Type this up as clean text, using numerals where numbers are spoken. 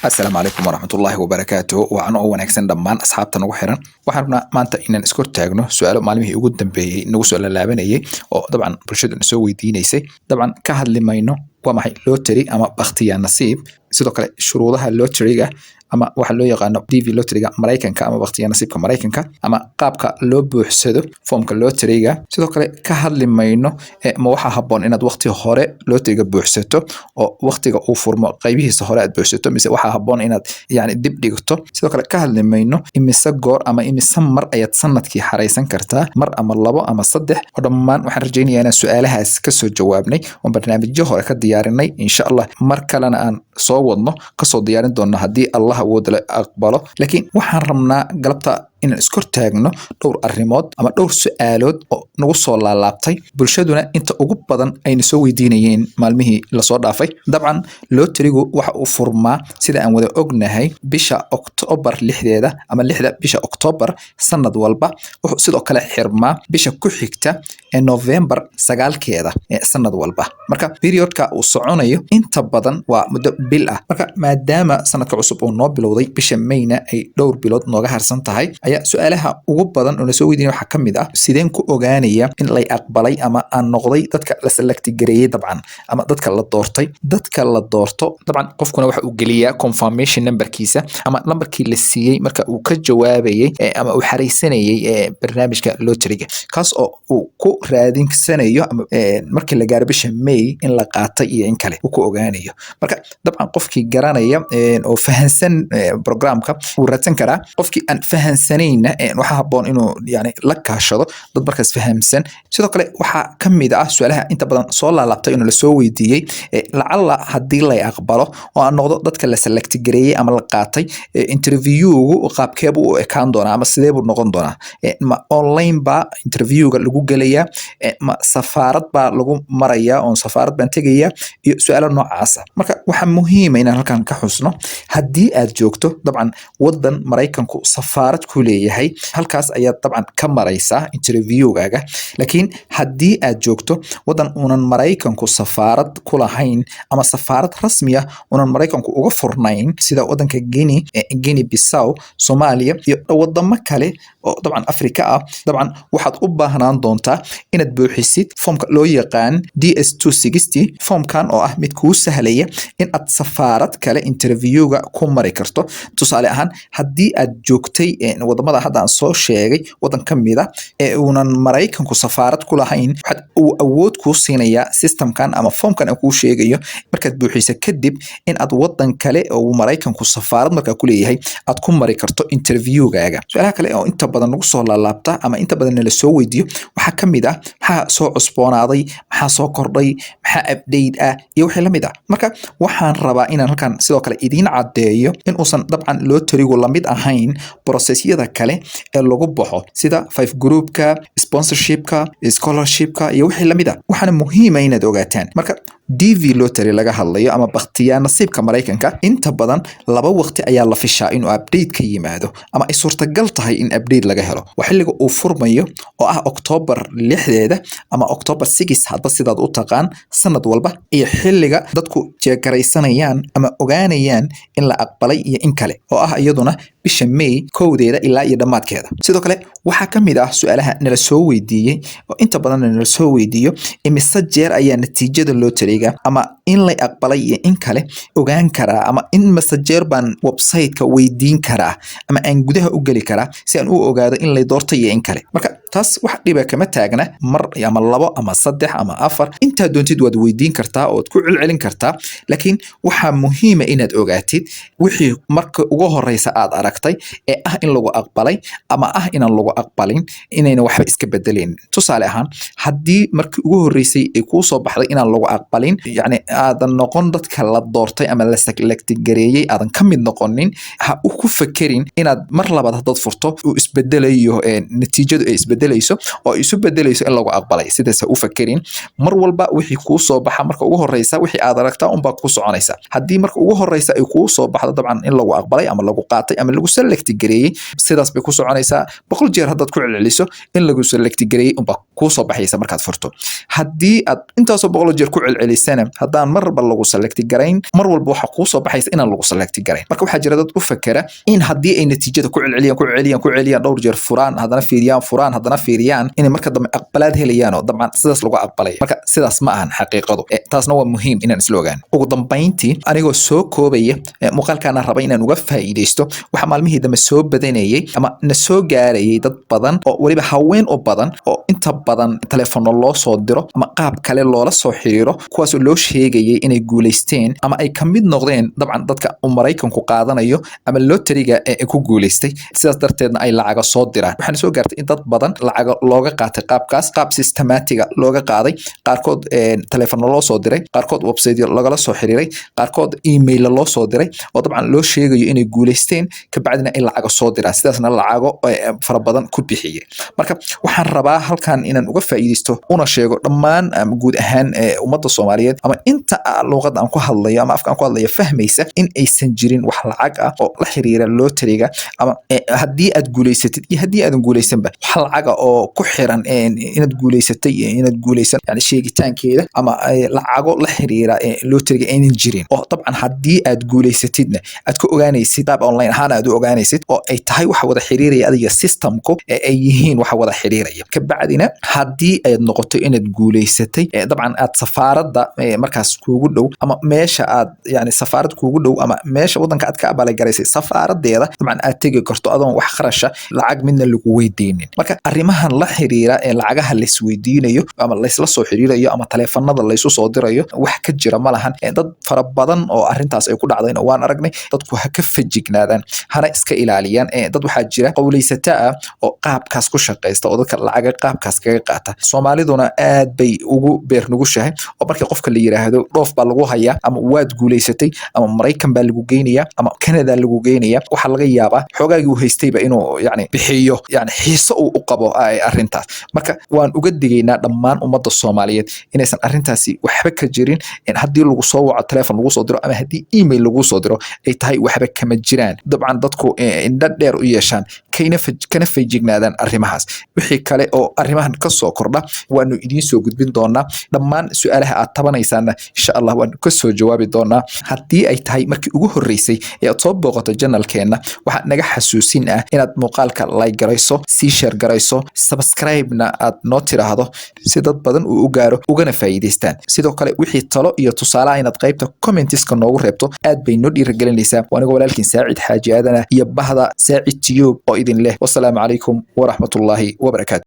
السلام عليكم ورحمة الله وبركاته وأنا wanaagsan dhammaan asxaabta nagu xiran waxaan rabnaa maanta inaan iska hortaagno su'aalo maalmihii ugu dambeeyay nagu soo laalaabanayay oo dabcan bulshadu soo weydiinaysay dabcan ka hadli mayno waa maxay lottery ama bakhtiyaa nasiib sidoo kale shuruudaha lotteryga ama waxa loo yaqaano DV lotteryga Mareykanka ama bakhtiyaa nasiibka Mareykanka ama qaabka loo buuxsado foomka lotteryga sidoo kale ka hadli mayno ma waxa habboon inaad waqti hore lotteryga buuxsato oo waqtiga uu furmo qaybihiisa hore aad buuxsato mise waxa habboon inaad yani dib dhigto sidoo kale ka hadli mayno imise goor ama imise mar ayaad sanadkii xareysan kartaa mar ama labo ama saddex oo dhammaan waxaan rajaynayaa inaan su'aalahaas ka soo jawaabnay oo barnaamijyo hore ka diyaarinay insha Allah mar kalena aan soo wadno ka soo diyaarin doona hadii Allah awood la aqbalo laakiin waxaan rabnaa galabta inaan iska hortaagno dhowr arrimood ama dhowr su'aalood oo nagu soo laalaabtay bulshaduna inta ugu badan ayna soo weydiinayeen maalmihii la soo dhaafay dabcan lotterygu waxa uu furmaa sida aan wada ognahay bisha October 6deeda ama 6da bisha October sanad walba wuxuu sidoo kale xirmaa bisha ku xigta ee November 9keeda ee sanad walba marka periodka uu soconayo inta badan waa muddo bil ah marka maadaama sanadka cusub uu noo bilowday bisha Mayna ay dhowr bilood nooga harsan tahay ayaa su'aalaha ugu badan oo soo weydiinay waxa kamid ah sideen ku ogaanaya in la aqbalay ama aan noqday dadka la select gareeyay dabcan ama dadka la doortay dadka la doorto dabcan qofkuna waxa uu geliyaa confirmation numberkiisa ama numberkii la siiyay marka uu ka jawaabayay ama uu xareysanayay barnaamijka lotteryga kaas oo uu ku raadinsanayo markii la gaaro bisha May in la qaatay iyo in kale uu ku ogaanayo marka dabcan qofkii garanaya oo fahansan programka uu raadsan karaa qofkii aan fahansanayna waxa habboon inuu yani la kaashado dad markaas fahamsan sidoo kale waxa kamid ah su'aalaha inta badan soo laalaabtay inuu la soo weydiiyay lacalla hadii la aqbalo oo aan noqdo dadka la select gareeyay ama la qaatay interviewgu qaabkeebu u ekaan doona ama sidee buu noqon doona ma online ba interviewga lagu galaya ma safaarad ba lagu maraya oo safaarad baan tagaya iyo su'aalo noocaas marka waxa muhiim ah in halkan ka xusno hadii aad joogto dabcan wadan Mareykanku safaarad ku leeyahay halkaas ayaa dabcan ka maraysa interviewgaaga laakiin hadii aad joogto wadan uunan Mareykanku safaarad ku lahayn ama safaarad rasmi ah uunan Mareykanku uga furnayn sida wadanka Guinea Bissau Soomaaliya iyo wadamo kale oo dabcan Afrika ah dabcan waxaad u baahnaan doontaa inaad buuxisid foomka loo yaqaan DS260 foomkan oo ah mid kuu sahlaya in aad safaarad kale interviewga ku mari karto tusaale ahaan hadii aad joogtay wadamada hadda aan soo sheegay wadan kamid ah ee uunan Mareykanku safaarad ku lahayn waxa uu awood ku siinaya systemkan ama foomkan ku sheegayo markaad buuxiso kadib in aad wadan kale oo Mareykanku safaarad markaa ku leeyahay aad ku mari karto interviewgaaga su'aalaha kale oo inta badan nagu soo laalaabta ama inta badan la soo weydiiyo waxa kamid ah maxaa soo cusboonaaday maxaa soo kordhay maxaa update ah iyo wixii la mid ah marka waxaan rabaa inaan halkan sidoo kale idin cadeeyo in uusan dabcan lotterygu la mid ahayn processyada kale ee lagu baxo sida 5 groupka sponsorshipka scholarshipka iyo wixii la mid ah waxana muhiim ah inaad ogaataan marka DV lottery laga hadlayo ama bakhtiyaa nasiibka Mareykanka inta badan laba waqti ayaa la fishaa inuu update ka yimaado ama ay suurtagal tahay in update laga helo xilliga uu furmayo oo ah October 6deeda ama October 6 hadba sidaad u taqaan sanad walba iyo xilliga dadku jeegaraysanayaan ama ogaanayaan in la aqbalay iyo in kale oo ah iyaduna bisha May 1deeda ilaa iyo dhamaadkeeda sidoo kale waxa kamid ah su'aalaha nala soo weydiiyay oo inta badan nala soo weydiiyo imise jeer ayaa natiijada lotteryga ama in la aqbalay iyo in kale ogaan karaa ama in messenger baan website-ka weydiin karaa ama aan gudaha u gali karaa si aan u ogaado in la doortay iyo in kale marka taas wax dhiba kama taagna mar ama labo ama saddex ama afar inta doontid waad weydiin kartaa oo ku celcelin kartaa laakiin waxa muhiim ah inaad ogaatid wixii marka ugu horeysa aad aragtay ee ah in lagu aqbalay ama ah inaan lagu aqbalin inayna waxba iska bedeleen tusaale ahaan hadii markii ugu horeysay ay ku soo baxday inaan lagu aqbalin yani aadan noqon dadka la doortay ama la select gareeyay aadan kamid noqonin ha u ku fakirin inaad mar labaad hadad furto uu isbedelayo natiijadu ay isbedelayso oo isu bedelayso in lagu aqbalay sidaas u fakirin mar walba wixii ku soo baxa marka ugu horeysa wixii aad aragtaa un baa ku soconaysa hadii marka ugu horeysa ay ku soo baxdo dabcan in lagu aqbalay ama lagu qaatay ama lagu lagu select gareeyay sidaas bay ku soconaysaa boqol jeer haddaad ku celceliso in lagu select gareeyay unba kuu soo baxaysa markaad furto haddii aad intaasoo boqol jeer ku celcelisana haddaan marba lagu select garayn mar walba waxa kuu soo baxaysa inaan lagu select garayn marka waxaa jira dad u fakera in haddii ay natiijada ku celceliyaan dhowr jeer furaan haddana fiiriyaan inay marka dambe aqbalaad helayaan oo dabcan sidaas lagu aqbalay marka sidaas ma ahan xaqiiqadu taasna waa muhiim inaan isla ogaan ugu dambayntii anigoo soo koobaya muuqaalkaana raba inaan uga faa'iidaysto waxa maalmihii dambe soo badanayay ama na soo gaarayay dad badan oo weliba haween u badan oo inta badan telefono loo soo diro ama qaab kale loola soo xiriiro kuwaasoo loo sheegayay inay guulaysteen ama ay ka mid noqdeen dabcan dadka uu Maraykanku qaadanayo ama loteriga ee ku guulaystay sidaas darteedna ay lacaga soo diraan waxaana soo gaartay in dad badan lacaga looga qaatay qaab systematiga looga qaaday qaarkood telefono loo soo diray qaarkood website lagala soo xiriiray qaarkood email loo soo diray oo dabcan loo sheegayo inay guulaysteen ka bacdina ay lacaga soo diraan sidaasna lacago fara badan ku bixiyay marka waxaan rabaa halkan inaan uga faa'iideysto una sheego dhammaan guud ahaan ummadda Soomaaliyeed ama inta luqadda aan ku hadlayo ama afka aan ku hadlayo fahmaysa in aysan jirin wax lacag ah oo la xiriira loteriga ama haddii aad guulaysatid iyo haddii aadan guulaysanba wax lacag oo ku xiran inaad guulaysatay iyo inaad guulaysan yani sheegitaankeeda ama lacago la xiriira loteriga aynan jirin oo dabcan haddii aad guulaysatidna aad ku ogaanaysid qaab online ahaan aad u ogaanaysid oo ay tahay waxa wada xiriiraya adiga systemku ay yihiin waxa wada xiriiraya ka bacdina haddii aad noqoto inaad guulaysatay dabcan aad safaaradda markaas kuugu dhow ama meesha aad yani safaarad kuugu dhow ama meesha wadanka aad ka abaalgaraysay safaaradeeda dabcan aad tegi karto adoon wax kharasha lacag midna lagu weydiinin marka arrimahan la xiriira lacagaha la isweydiinayo ama la isla soo xiriirayo ama taleefanada la isu soo dirayo wax ka jira ma lahan dad fara badan oo arrintaas ay ku dhacdayna waan aragnay dadku ha ka fajignaadaan hana iska ilaaliyaan dad waxaa jira qowlaysata ah oo qaabkaas ku shaqaysta oo dadka lacaga qaabkaas kaga qaata Soomaaliduna aad bay ugu beer nugushahay oo markii qofka la yiraahdo dhoof baa lagu hayaa ama waad guulaysatay ama Maraykan baa lagu geynayaa ama Canada lagu geynayaa waxa laga yaabaa xogaagii uu haystayba inuu yani bixiyo yani xiiso uu u qabo arrintaas marka waan uga digaynaa dhammaan ummadda Soomaaliyeed inaysan arrintaasi waxba ka jirin in haddii lagu soo waco telefoon lagu soo diro ama haddii email lagu soo diro ay tahay waxba kama jiraan dabcan dadku indha dheer u yeeshaan kana fajignaadaan arrimahaas wixii kale oo arrimahan ka soo kordha waanu idiin soo gudbin doonaa dhammaan su'aalaha aad tabanaysaana insha Allah waanu ka soo jawaabi doonaa haddii ay tahay markii ugu horeysay ee aad soo booqato channelkeena waxa naga xasuusin ah inaad muuqaalka like garayso si share garayso subscribe-na aad noo tiraahdo si dad badan uu u gaaro ugana faa'iideystaan sidoo kale wixii talo iyo tusaalaha inaad qaybta comments-ka noogu reebto aad bay noo dhiirigelinaysaa waaniga walaalkiin Saacid Xaaji Aadan iyo bahda Saacid Tube oo idin leh wassalaamu calaykum wa rahmatullaahi wa barakaatuh